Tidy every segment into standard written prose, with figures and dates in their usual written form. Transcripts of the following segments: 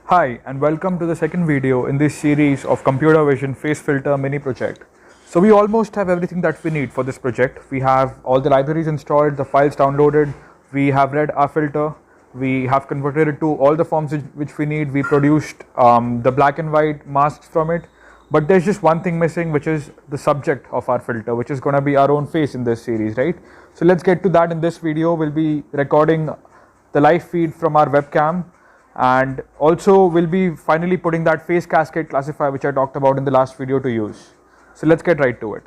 Hi and welcome to the second video in this series of computer vision face filter mini project. So we almost have everything that we need for this project. We have all the libraries installed, the files downloaded, we have read our filter, we have converted it to all the forms which we need, we produced the black and white masks from it, but there's just one thing missing, which is the subject of our filter, which is going to be our own face in this series, right? So let's get to that. In this video we'll be recording the live feed from our webcam, and also we'll be finally putting that face cascade classifier which I talked about in the last video to use. So let's get right to it.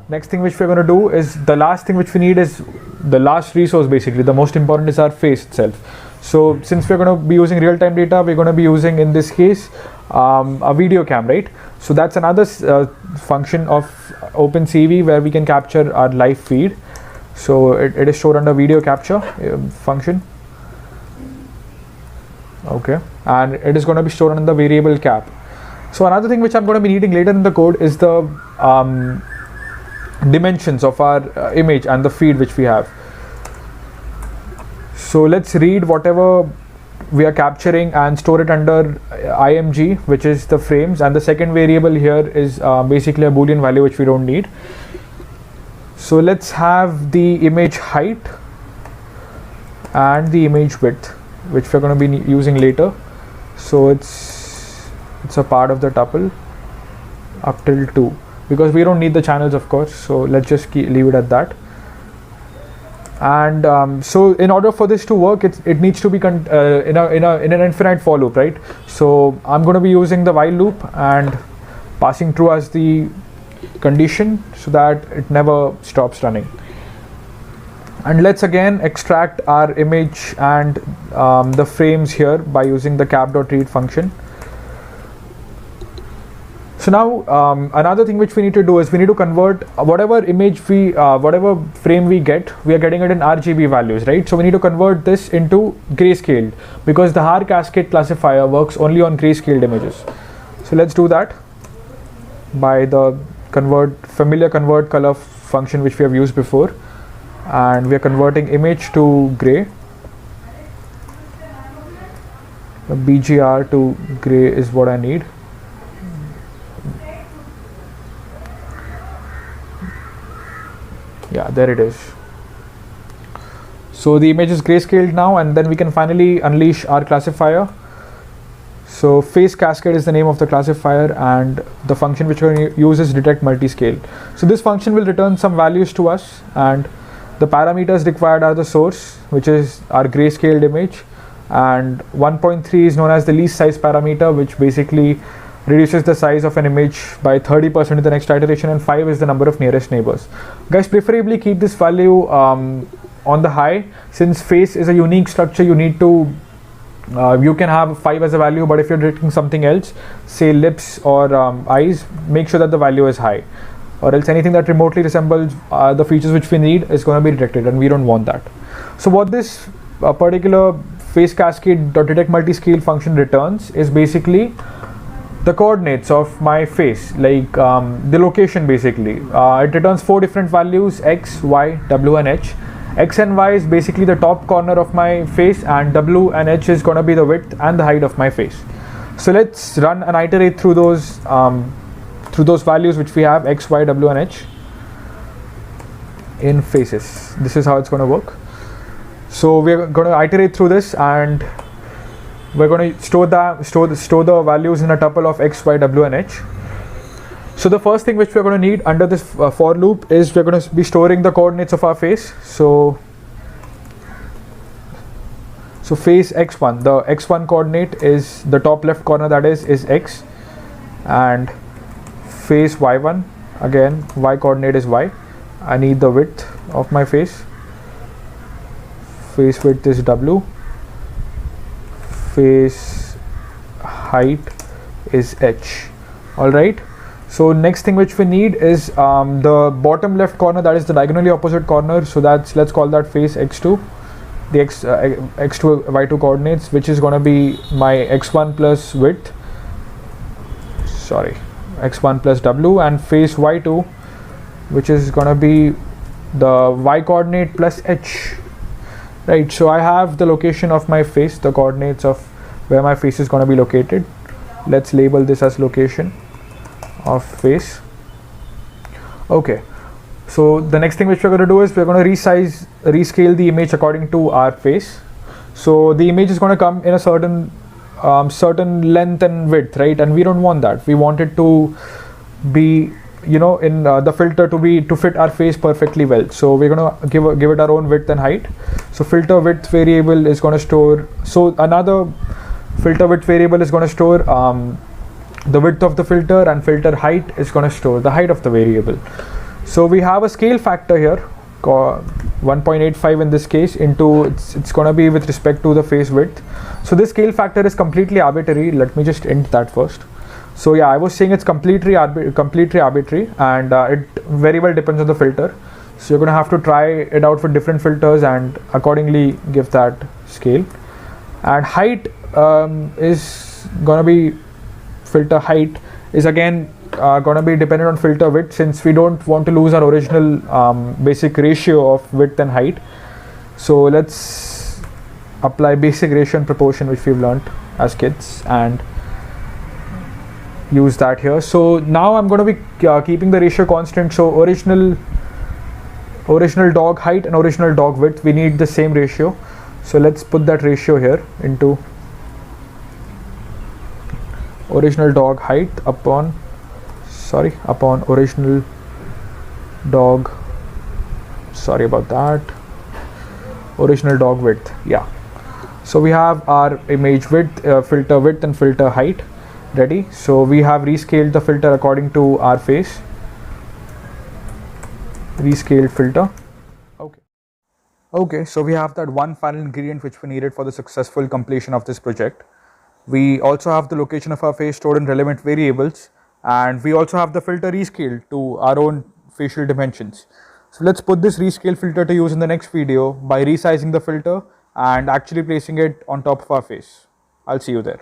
Next thing which we're going to do is, the last thing which we need is the last resource. Basically the most important is our face itself. So since we're going to be using real-time data, we're going to be using, in this case, a video cam, right? So that's another function of OpenCV where we can capture our live feed. So it is stored under video capture function. Okay, and it is going to be stored in the variable cap. So another thing which I'm going to be needing later in the code is the dimensions of our image and the feed which we have. So let's read whatever we are capturing and store it under img, which is the frames, and the second variable here is basically a boolean value which we don't need. So let's have the image height and the image width, which we're going to be using later. So it's a part of the tuple up till 2, because we don't need the channels, of course, so let's just leave it at that. And so in order for this to work, it needs to be in an infinite for loop, right? So I'm going to be using the while loop and passing true as the condition so that it never stops running. And let's again extract our image and the frames here by using the cap.read function. So now another thing which we need to do is we need to convert whatever image whatever frame we are getting it in RGB values, right? So we need to convert this into grayscale, because the Haar cascade classifier works only on grayscaled images. So let's do that by the familiar convert color function which we have used before, and we are converting image to gray. The BGR to gray is what I need. Yeah, there it is. So the image is grayscaled now, and then we can finally unleash our classifier. So face cascade is the name of the classifier, and the function which we're going to use is detect multiscale. So this function will return some values to us, and the parameters required are the source, which is our grayscaled image, and 1.3 is known as the least size parameter, which basically reduces the size of an image by 30% in the next iteration, and 5 is the number of nearest neighbors. Guys, preferably keep this value on the high. Since face is a unique structure, you need to you can have 5 as a value, but if you're detecting something else, say lips or eyes, make sure that the value is high, or else anything that remotely resembles the features which we need is going to be detected, and we don't want that. So what this particular face cascade .detect multiscale function returns is basically the coordinates of my face, like the location. Basically it returns 4 different values: x, y, w and h. X and y is basically the top corner of my face, and w and h is going to be the width and the height of my face. So let's run and iterate through those values which we have: x, y, w and h in faces. This is how it's going to work. So we're going to iterate through this, and we're going to store the values in a tuple of x, y, w and h. So the first thing which we're going to need under this for loop is we're going to be storing the coordinates of our face. So face x1, the x1 coordinate is the top left corner, that is x, and face y1, again y coordinate is y. I need the width of my face. Face width is w. Face height is h. All right. So next thing which we need is the bottom left corner, that is the diagonally opposite corner. So let's call that face x2, the x2 y2 coordinates, which is going to be my x1 plus width, x1 plus w, and face y2, which is going to be the y coordinate plus h. Right, so I have the location of my face, the coordinates of where my face is going to be located. Let's label this as location of face. Okay, so the next thing which we're going to do is we're going to rescale the image according to our face. So the image is going to come in a certain length and width, right? And we don't want that. We want it to be, you know, in the filter to fit our face perfectly well. So we're going to give it our own width and height. So filter width variable is going to store, so another filter width variable is going to store the width of the filter, and filter height is going to store the height of the variable. So we have a scale factor here, 1.85 in this case, into it's going to be with respect to the face width. So this scale factor is completely arbitrary. Let me just end that first. So yeah, I was saying it's completely arbitrary, and it very well depends on the filter. So you're going to have to try it out for different filters and accordingly give that scale. And height is going to be, filter height is again going to be dependent on filter width, since we don't want to lose our original basic ratio of width and height. So let's apply basic ratio and proportion which we've learned as kids and use that here. So now I'm going to be keeping the ratio constant. So original dog height and original dog width, we need the same ratio. So let's put that ratio here into original dog height upon original dog, original dog width. Yeah, so we have our image width, filter width and filter height ready. So we have rescaled the filter according to our face, rescaled filter. Okay, so we have that one final ingredient which we needed for the successful completion of this project. We also have the location of our face stored in relevant variables, and we also have the filter rescaled to our own facial dimensions. So let's put this rescale filter to use in the next video by resizing the filter and actually placing it on top of our face. I'll see you there.